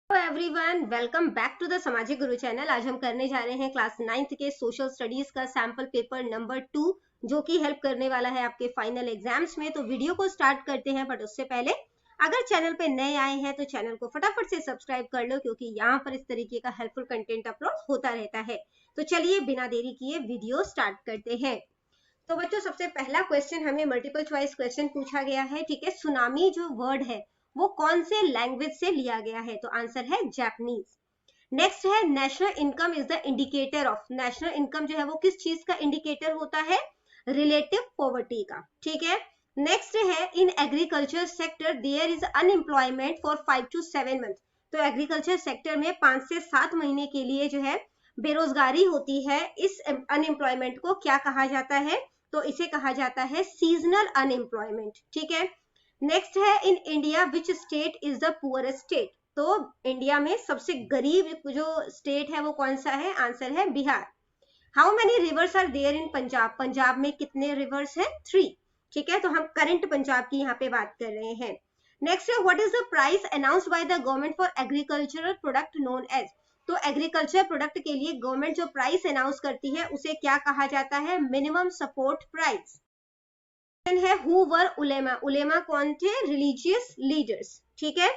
Hello everyone, welcome back to the Samajik Guru channel. आज हम करने जा रहे हैं क्लास 9th के सोशल स्टडीज का सैंपल पेपर नंबर 2, जो कि हेल्प करने वाला है आपके फाइनल एग्जाम्स में। तो वीडियो को स्टार्ट करते हैं, बट उससे पहले अगर चैनल पे नए आए हैं तो चैनल को फटाफट से सब्सक्राइब कर लो, क्योंकि यहाँ पर इस तरीके का हेल्पफुल कंटेंट अपलोड होता रहता है। तो चलिए बिना देरी किए वीडियो स्टार्ट करते हैं। तो बच्चों, सबसे पहला क्वेश्चन हमें मल्टीपल चॉइस क्वेश्चन पूछा गया है। ठीक है, सुनामी जो वर्ड है वो कौन से लैंग्वेज से लिया गया है? तो आंसर है जापानीज। नेक्स्ट है, national income is the indicator of. National income जो है वो किस चीज का इंडिकेटर होता है? रिलेटिव पॉवर्टी का। ठीक है। नेक्स्ट है, in agriculture sector there is unemployment for 5 to 7 month. तो एग्रीकल्चर सेक्टर में 5 से 7 महीने के लिए जो है बेरोजगारी होती है। इस अनएम्प्लॉयमेंट को क्या कहा जाता है? तो इसे कहा जाता है सीजनल अनएम्प्लॉयमेंट। ठीक है। नेक्स्ट है, in India which state is the poorest state. तो इंडिया में सबसे गरीब जो स्टेट है वो कौन सा है? आंसर है Bihar. How many rivers are there in Punjab. Punjab में कितने रिवर्स हैं? 3। ठीक है, तो हम करंट पंजाब की यहाँ पे बात कर रहे हैं। नेक्स्ट है, what is the price announced by the government for agricultural product known as. तो एग्रीकल्चर प्रोडक्ट के लिए गवर्नमेंट जो प्राइस अनाउंस करती है उसे क्या कहा जाता है? Minimum support price. है, हु वर उलेमा। उलेमा कौन थे? Religious leaders. ठीक है।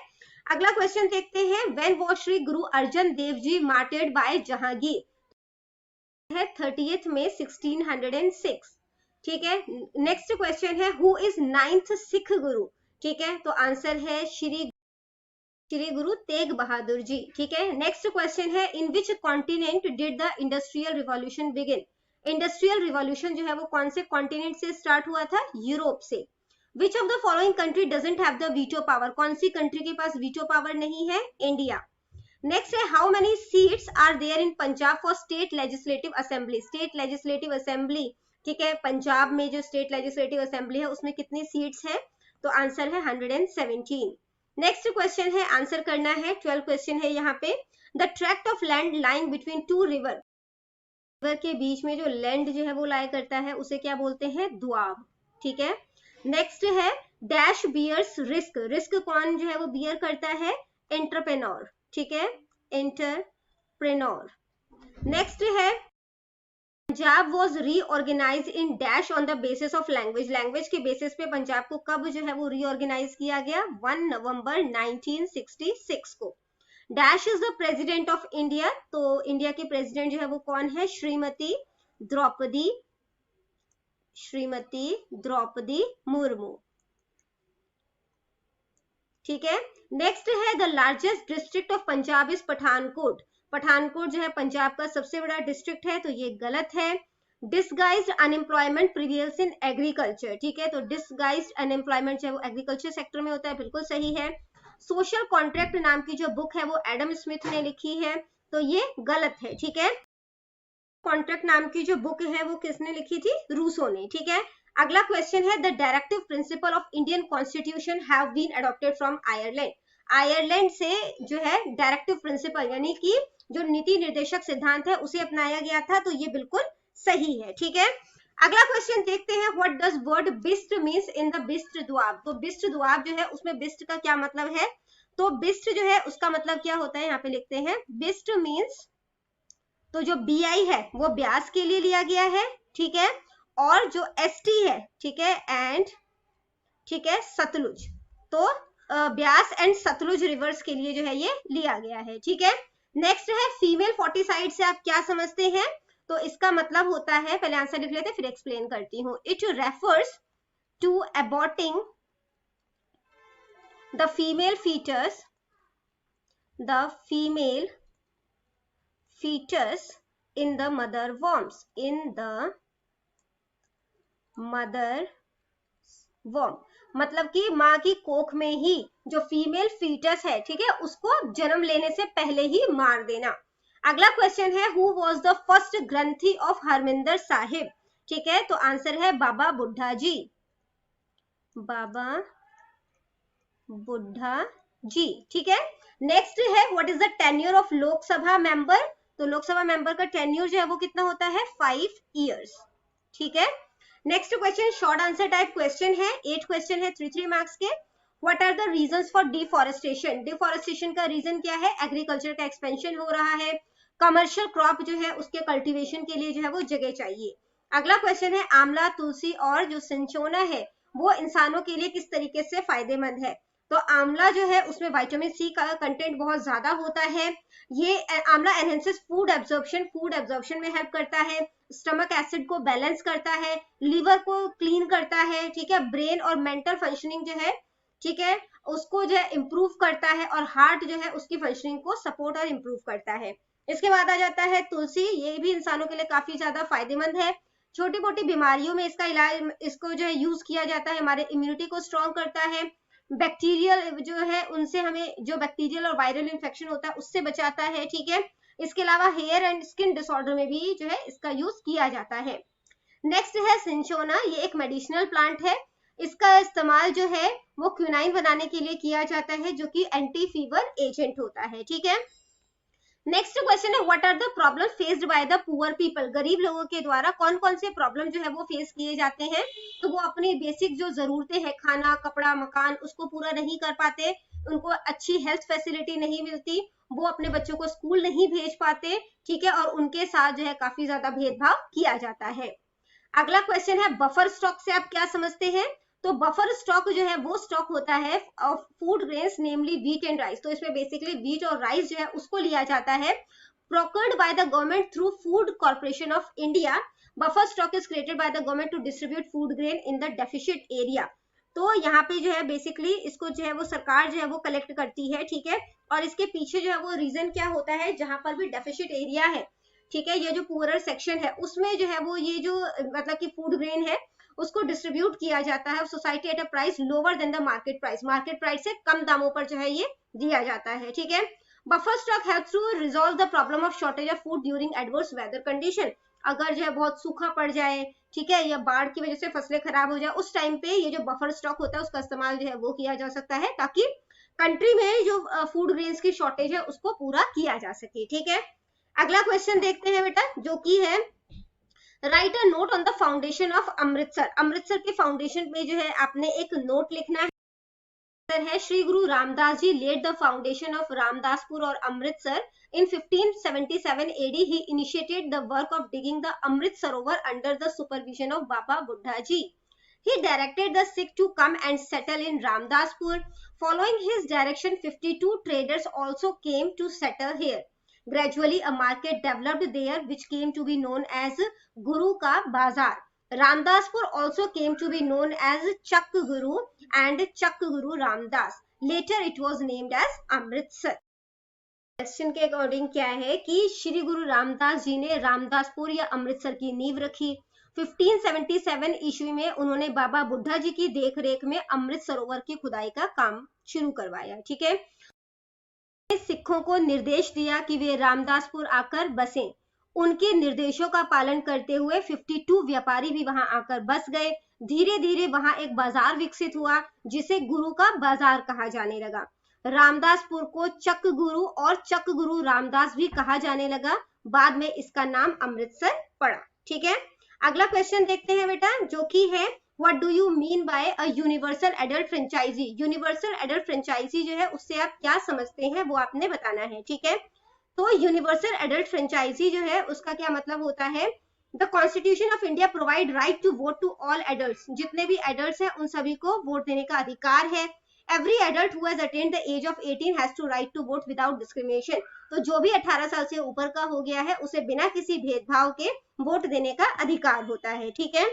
अगला क्वेश्चन देखते हैं, when was Shri Guru Arjan Dev ji मार्टेड bye Jahangir? है 30th May 1606। ठीक है। नेक्स्ट क्वेश्चन है, हु इज 9th सिख गुरु? ठीक है, तो आंसर है श्री गुरु तेग बहादुर जी। ठीक है। नेक्स्ट क्वेश्चन है, in which continent did the industrial revolution begin? Industrial revolution जो है वो कौन से कॉन्टिनेंट से स्टार्ट हुआ था? यूरोप से। Which of the following country doesn't have the veto power? कौन सी कंट्री के पास वीटो पावर नहीं है? इंडिया। नेक्स्ट है, how many seats are there in Punjab for state legislative assembly? State legislative assembly, ठीक है, पंजाब में जो स्टेट लेजिस्लेटिव असेंबली है उसमें कितनी सीट्स है? तो आंसर है 117। नेक्स्ट क्वेश्चन है, आंसर करना है। 12 क्वेश्चन है यहाँ पे। The tract of land lying between two river. River के बीच में जो लैंड जो है वो लाया करता है उसे क्या बोलते हैं? दुआब। ठीक है। नेक्स्ट है, डैश बियर्स रिस्क। रिस्क कौन जो है वो बियर करता है? एंटरप्रेन्योर। ठीक है, एंटरप्रेन्योर। नेक्स्ट है, Punjab was reorganise in dash on the basis of language. Language के बेसिस पे पंजाब को कब जो है वो रीऑर्गेनाइज किया गया? 1 नवंबर 1966 को। Dash is the president of India. तो इंडिया के प्रेसिडेंट जो है वो कौन है? श्रीमती द्रौपदी मुर्मू। ठीक है। नेक्स्ट है, the largest district of Punjab is Pathankot. Pathankot जो है पंजाब का सबसे बड़ा डिस्ट्रिक्ट है, तो ये गलत है। Disguised unemployment prevails in agriculture. ठीक है, तो डिसगाइज्ड अनएम्प्लॉयमेंट जो है वो एग्रीकल्चर सेक्टर में होता है, बिल्कुल सही है। सोशल कॉन्ट्रैक्ट नाम की जो बुक है वो एडम स्मिथ ने लिखी है, तो ये गलत है। ठीक है। कॉन्ट्रैक्ट नाम की जो बुक है वो किसने लिखी थी? रूसो ने। ठीक है। अगला क्वेश्चन है, the directive principle of Indian constitution have been adopted from Ireland. Ireland से जो है डायरेक्टिव प्रिंसिपल यानी कि जो नीति निर्देशक सिद्धांत है उसे अपनाया गया था, तो ये बिल्कुल सही है। ठीक है। अगला क्वेश्चन देखते हैं, what does word Bist means in the Bist Doab. तो बिस्ट दुआब जो है उसमें बिस्ट का क्या मतलब है? तो बिस्ट जो है उसका मतलब क्या होता है? यहाँ पे लिखते हैं, बिस्ट मींस, तो जो BI है वो ब्यास के लिए लिया गया है। ठीक है। और जो ST है, ठीक है, एंड ठीक है सतलुज, तो ब्यास एंड सतलुज रिवर्स के लिए जो है ये लिया गया है। ठीक है। नेक्स्ट है, फीमेल फोर्टिसाइड से आप क्या समझते हैं? तो इसका मतलब होता है, पहले आंसर लिख लेते फिर एक्सप्लेन करती हूँ। It refers to aborting the female foetus in the mother worm। मतलब कि माँ की कोख में ही जो फीमेल फीटस है, ठीक है, उसको जन्म लेने से पहले ही मार देना। अगला क्वेश्चन है, who was the first granthi of Harmandir Sahib? ठीक है, तो आंसर है बाबा बुड्ढा जी। ठीक है। नेक्स्ट है, what is the tenure of Lok Sabha member? तो लोकसभा मेंबर का टेन्योर जो है वो कितना होता है? 5 years। ठीक है। Next question short answer type question है, 8 क्वेश्चन है 3 मार्क्स के। What are the reasons for deforestation, deforestation का रीजन क्या है, एग्रीकल्चर का एक्सपेंशन हो रहा है, कमर्शियल क्रॉप जो है उसके कल्टीवेशन के लिए जो है वो जगह चाहिए। अगला क्वेश्चन है आंवला, तुलसी और जो सिंचोना है वो इंसानों के लिए किस तरीके से फायदेमंद है। तो आंवला जो है उसमें विटामिन सी का कंटेंट बहुत ज्यादा होता है। ये आंवला एनहेंसेस फूड एब्जॉर्प्शन में हेल्प करता है, स्टमक एसिड को बैलेंस करता है, लीवर को क्लीन करता है, ठीक है, ब्रेन और मेंटल फंक्शनिंग जो है, ठीक है, उसको जो है इम्प्रूव करता है, और हार्ट जो है उसकी फंक्शनिंग को सपोर्ट और इम्प्रूव करता है। इसके बाद आ जाता है तुलसी, ये भी इंसानों के लिए काफी ज्यादा फायदेमंद है, छोटी मोटी बीमारियों में इसका इलाज, इसको जो है यूज किया जाता है, हमारे इम्यूनिटी को स्ट्रॉन्ग करता है, बैक्टीरियल जो है उनसे हमें जो बैक्टीरियल और वायरल इन्फेक्शन होता है उससे बचाता है, ठीक है। इसके अलावा हेयर एंड स्किन डिसऑर्डर में भी जो है इसका यूज किया जाता है। नेक्स्ट है सिंचोना, ये एक मेडिसिनल प्लांट है, इसका इस्तेमाल जो है वो क्विनाइन बनाने के लिए किया जाता है जो कि एंटी फीवर एजेंट होता है, ठीक है। नेक्स्ट क्वेश्चन है what are the problem faced by the poor people, गरीब लोगों के द्वारा कौन कौन से प्रॉब्लम जो है वो फेस किए जाते हैं। तो वो अपनी बेसिक जो जरूरतें हैं, खाना, कपड़ा, मकान, उसको पूरा नहीं कर पाते, उनको अच्छी हेल्थ फैसिलिटी नहीं मिलती, वो अपने बच्चों को स्कूल नहीं भेज पाते, ठीक है, और उनके साथ जो है काफी ज्यादा भेदभाव किया जाता है। अगला क्वेश्चन है बफर स्टॉक से आप क्या समझते हैं। तो बफर स्टॉक जो है वो स्टॉक होता है of food grains namely wheat and rice, तो इसमें बेसिकली व्हीट और राइस जो है उसको लिया जाता है, procured by the government through Food Corporation of India. Buffer stock is created by the government to distribute food grain in the deficit area. तो यहाँ पे जो है बेसिकली इसको जो है वो सरकार जो है वो कलेक्ट करती है, ठीक है, और इसके पीछे जो है वो रीजन क्या होता है, जहां पर भी डेफिशिट एरिया है, ठीक है, ये जो पुअरर सेक्शन है उसमें जो है वो ये जो मतलब कि फूड ग्रेन है उसको डिस्ट्रीब्यूट किया जाता है society at a price lower than the market price से कम दामों पर जो है ये दिया जाता है, ठीक है। Buffer stock helps to resolve the problem of shortage of food during adverse weather condition. अगर जो है बहुत सूखा पड़ जाए, ठीक है, या बाढ़ की वजह से फसलें खराब हो जाए, उस टाइम पे ये जो बफर स्टॉक होता है उसका इस्तेमाल जो है वो किया जा सकता है, ताकि कंट्री में जो फूड ग्रेन्स की शॉर्टेज है उसको पूरा किया जा सके, ठीक है। अगला क्वेश्चन देखते हैं बेटा, जो कि है right a note on the foundation of Amritsar. Amritsar के फाउंडेशन में जो है आपने एक नोट लिखना है। Shri Guru Ramdas ji laid the foundation of Ramdaspur और Amritsar in 1577 AD. He initiated the work of digging the Amrit Sarovar under the supervision of Baba Buddha Ji. He directed the Sikh to come and settle in Ramdaspur. Following his direction, 52 traders also came to settle here. Gradually, a market developed there which came to be known as Guru Ka Bazar. Ramdaspur also came to be known as Chak Guru and Chak Guru Ramdas. Later, it was named as Amritsar. Question के according क्या है कि श्री गुरु रामदास जी ने रामदासपुर या अमृतसर की नींव रखी। 1577 ईस्वी में उन्होंने बाबा बुड्ढा जी की देखरेख में अमृत सरोवर की खुदाई का काम शुरू करवाया, ठीक है। सिखों को निर्देश दिया कि वे रामदासपुर आकर बसें। उनके निर्देशों का पालन करते हुए 52 व्यापारी भी वहां आकर बस गए। धीरे धीरे वहां एक बाजार विकसित हुआ जिसे गुरु का बाजार कहा जाने लगा। रामदासपुर को चक गुरु और चक गुरु रामदास भी कहा जाने लगा। बाद में इसका नाम अमृतसर पड़ा, ठीक है। अगला क्वेश्चन देखते हैं बेटा, जो कि है what do you mean by a universal adult franchise. Universal adult franchise जो है उससे आप क्या समझते हैं वो आपने बताना है, ठीक है। तो यूनिवर्सल एडल्ट फ्रेंचाइजी जो है उसका क्या मतलब होता है, the constitution of India provide right to vote to all adults. जितने भी एडल्ट्स हैं उन सभी को वोट देने का अधिकार है। Every adult who has attained the age of 18 has to right to vote without discrimination. तो जो भी 18 साल से ऊपर का हो गया है उसे बिना किसी भेदभाव के वोट देने का अधिकार होता है, ठीक है।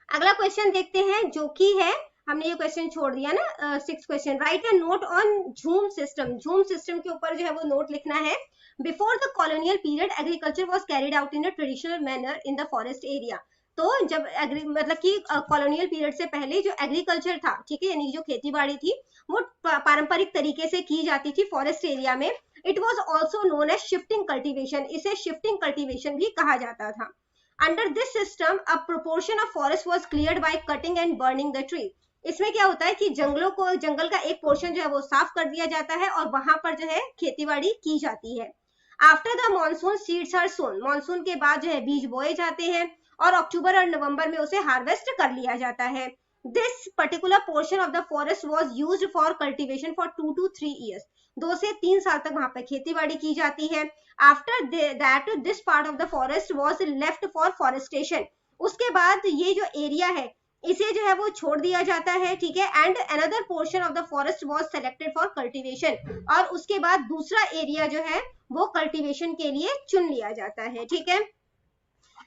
अगला क्वेश्चन देखते हैं, जो कि है हमने ये क्वेश्चन छोड़ दिया ना, 6th question, right a note on झूम सिस्टम। झूम सिस्टम के ऊपर जो है वो नोट लिखना है। Before the colonial period agriculture was carried out in a traditional manner in the forest area. तो जब मतलब कि कॉलोनियल पीरियड से पहले जो एग्रीकल्चर था, ठीक है, यानी जो खेती बाड़ी थी वो पारंपरिक तरीके से की जाती थी फॉरेस्ट एरिया में। It was also known as shifting cultivation, इसे शिफ्टिंग कल्टीवेशन भी कहा जाता था। Under this system a proportion of forest was cleared by cutting and burning the tree. इसमें क्या होता है कि जंगल का एक पोर्शन जो है वो साफ कर दिया जाता है और वहां पर जो है खेतीबाड़ी की जाती है। After the monsoon seeds are sown. Monsoon के बाद जो है बीज बोए जाते हैं और अक्टूबर और नवंबर में उसे हार्वेस्ट कर लिया जाता है। This particular portion of the forest was used for cultivation for 2 to 3 years. 2 से 3 साल तक वहां पर खेती बाड़ी की जाती है. After that this part of the forest was left for forestation. उसके बाद ये जो एरिया है इसे जो है वो छोड़ दिया जाता है, ठीक है. And another portion of the forest was selected for cultivation, और उसके बाद दूसरा एरिया जो है वो कल्टीवेशन के लिए चुन लिया जाता है, ठीक है.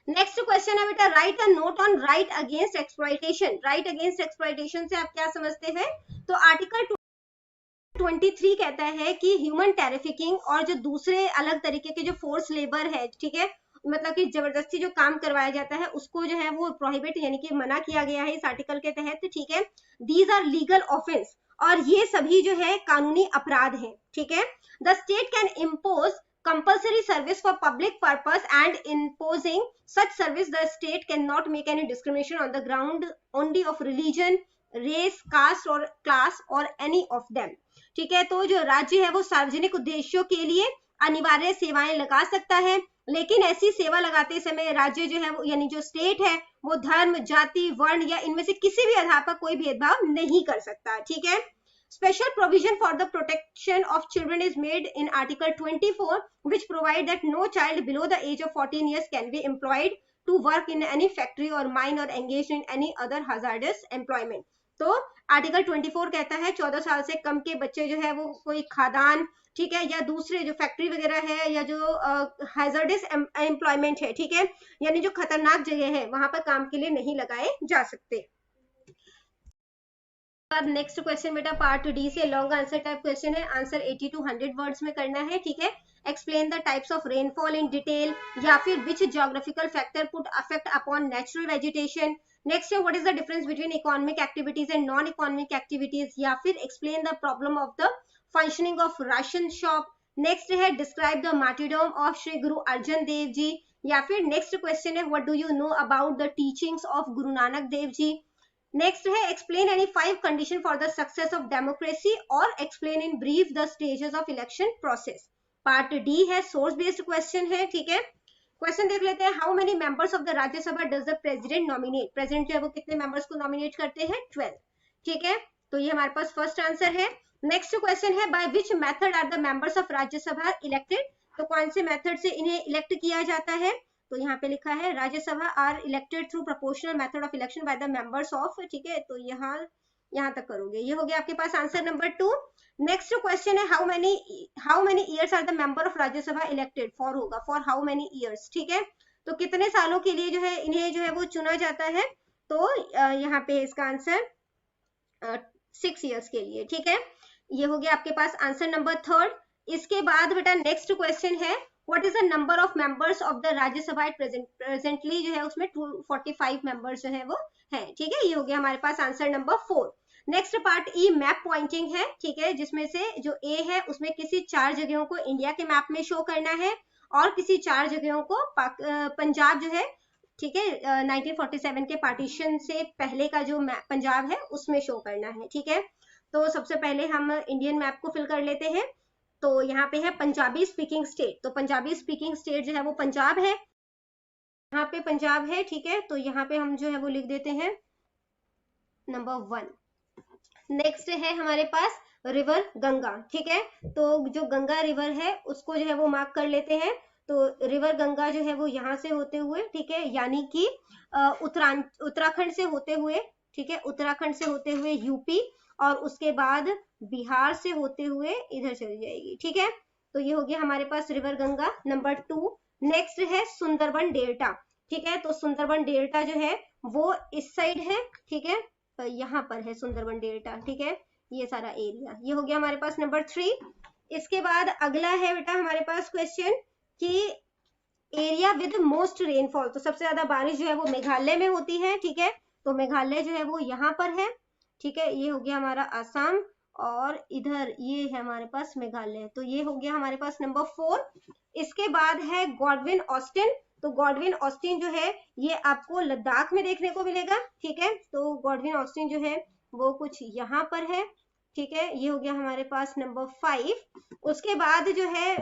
नेक्स्ट क्वेश्चन है बेटा, right a note on right against exploitation. Right against exploitation से आप क्या समझते हैं? तो आर्टिकल 23 कहता है कि ह्यूमन ट्रैफिकिंग और जो दूसरे अलग तरीके के जो फोर्स लेबर है, ठीक है, मतलब कि जबरदस्ती जो काम करवाया जाता है उसको जो है वो प्रोहिबिट यानी कि मना किया गया है इस आर्टिकल के तहत, ठीक है. दीज आर लीगल ऑफेंस, और ये सभी जो है कानूनी अपराध हैं, ठीक है. The state can impose compulsory service for public purpose, and imposing such service the state cannot make any discrimination on the ground only of religion, race, caste or class or any of them. ठीक है, तो जो राज्य है वो सार्वजनिक उद्देश्यों के लिए अनिवार्य सेवाएं लगा सकता है, लेकिन ऐसी सेवा लगाते समय राज्य जो है वो यानी जो स्टेट है वो धर्म, जाति, वर्ण या इनमें से किसी भी आधार पर कोई भेदभाव नहीं कर सकता, ठीक है. Special provision for the protection of children is made in Article 24, which provide that no child below the age of 14 years can be employed to work in any factory or mine or engaged in any other hazardous employment. तो article 24 कहता है 14 साल से कम के बच्चे जो है वो कोई खादान, ठीक है, या दूसरे जो फैक्ट्री वगैरह है या जो हैजर्डस एम्प्लॉयमेंट है, ठीक है, यानी जो खतरनाक जगह है वहां पर काम के लिए नहीं लगाए जा सकते. नेक्स्ट क्वेश्चन बेटा पार्ट डी से लॉन्ग आंसर टाइप क्वेश्चन है. आंसर 80 to 100 वर्ड्स में करना है, ठीक है. Explain the types of rainfall in detail, या फिर which geographical factor put affect upon natural vegetation. Next है what is the difference between economic activities and non economic activities, या फिर explain the problem of the functioning of ration shop. Next है describe the मार्टिरडम of Shri Guru Arjan Dev ji, या फिर next question है what do you know about the teachings of Guru Nanak Dev ji. Next है explain any 5 condition for the success of democracy, और explain in brief the stages of election process. Part D है source based question है, ठीक है. Question देख लेते हैं. How many members of the Rajya Sabha does the president nominate. President जो है वो कितने मेंबर्स को नॉमिनेट करते हैं? 12, ठीक है. तो ये हमारे पास फर्स्ट आंसर है. नेक्स्ट क्वेश्चन है by which method are the members of Rajya Sabha elected. तो कौन से मेथड से इन्हें इलेक्ट किया जाता है? तो यहाँ पे लिखा है Rajya Sabha are elected through proportional method of election by the members of, ठीक है. तो यहाँ तक करोगे. ये हो गया आपके पास आंसर नंबर 2. नेक्स्ट क्वेश्चन है how many years are the member of Rajya Sabha elected. For होगा फॉर हाउ मेनी इयर्स, ठीक है. तो कितने सालों के लिए जो है इन्हें जो है वो चुना जाता है. तो यहाँ पे इसका आंसर 6 इयर्स के लिए, ठीक है. ये हो गया आपके पास आंसर नंबर 3. इसके बाद बेटा नेक्स्ट क्वेश्चन है what is the number of members of the Rajya Sabha presently जो है उसमें 245 मेंबर्स जो है वो है, ठीक है. ये हो गया हमारे पास आंसर नंबर 4. नेक्स्ट पार्ट ई मैप पॉइंटिंग है, ठीक है, जिसमें से जो ए है उसमें किसी 4 जगहों को इंडिया के मैप में शो करना है, और किसी 4 जगहों को पंजाब जो है, ठीक है, 1947 के पार्टीशन से पहले का जो पंजाब है उसमें शो करना है, ठीक है. तो सबसे पहले हम इंडियन मैप को फिल कर लेते हैं. तो यहाँ पे है पंजाबी स्पीकिंग स्टेट. तो पंजाबी स्पीकिंग स्टेट जो है वो पंजाब है, यहाँ पे पंजाब है, ठीक है. तो यहाँ पे हम जो है वो लिख देते हैं नंबर 1. नेक्स्ट है हमारे पास रिवर गंगा, ठीक है. तो जो गंगा रिवर है उसको जो है वो मार्क कर लेते हैं. तो रिवर गंगा जो है वो यहाँ से होते हुए, ठीक है, यानी कि उत्तराखंड से होते हुए, ठीक है, उत्तराखंड से होते हुए यूपी, और उसके बाद बिहार से होते हुए इधर चली जाएगी, ठीक है. तो ये हो गया हमारे पास रिवर गंगा नंबर 2. नेक्स्ट है सुंदरबन डेल्टा, ठीक है. तो सुंदरबन डेल्टा जो है वो इस साइड है, ठीक है, तो यहाँ पर है सुंदरबन डेल्टा, ठीक है, ये सारा एरिया. ये हो गया हमारे पास नंबर 3. इसके बाद अगला है बेटा हमारे पास क्वेश्चन कि एरिया विद मोस्ट रेनफॉल. तो सबसे ज्यादा बारिश जो है वो मेघालय में होती है, ठीक है. तो मेघालय जो है वो यहाँ पर है, ठीक है. ये हो गया हमारा आसाम, और इधर ये है हमारे पास मेघालय. तो ये हो गया हमारे पास नंबर 4. इसके बाद है गॉडविन ऑस्टिन. तो गॉडविन ऑस्टिन जो है ये आपको लद्दाख में देखने को मिलेगा, ठीक है. तो गॉडविन ऑस्टिन जो है वो कुछ यहाँ पर है, ठीक है. ये हो गया हमारे पास नंबर 5. उसके बाद जो है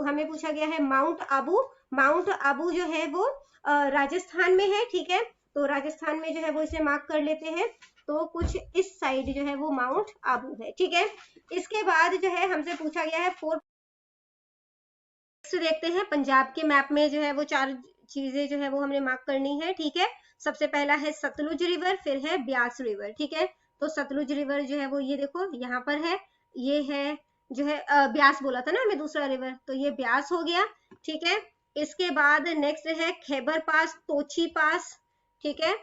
हमें पूछा गया है माउंट आबू. माउंट आबू जो है वो राजस्थान में है, ठीक है. तो राजस्थान में जो है वो इसे मार्क कर लेते हैं. तो कुछ इस साइड जो है वो माउंट आबू है, ठीक है। इसके बाद जो है हमसे पूछा गया है 4। देखते हैं पंजाब के मैप में जो है वो 4 चीजें जो है वो हमने मार्क करनी है, ठीक है। सबसे पहला है सतलुज रिवर, फिर है ब्यास रिवर, ठीक है। तो सतलुज रिवर जो है वो ये देखो यहाँ पर है, ये है जो है ब्यास बोला था ना हमें दूसरा रिवर, तो ये ब्यास हो गया, ठीक है। इसके बाद नेक्स्ट है खैबर पास, तोची पास, ठीक है।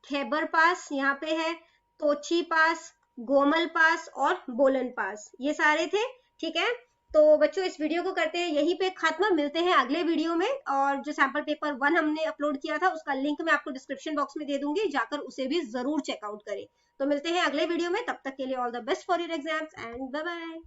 खैबर पास यहाँ पे है, तोची पास, गोमल पास और बोलन पास, ये सारे थे, ठीक है। तो बच्चों इस वीडियो को करते हैं यहीं पे खत्म, मिलते हैं अगले वीडियो में। और जो सैंपल पेपर 1 हमने अपलोड किया था उसका लिंक मैं आपको डिस्क्रिप्शन बॉक्स में दे दूंगी, जाकर उसे भी जरूर चेकआउट करें। तो मिलते हैं अगले वीडियो में, तब तक के लिए all the best for your exams and bye bye.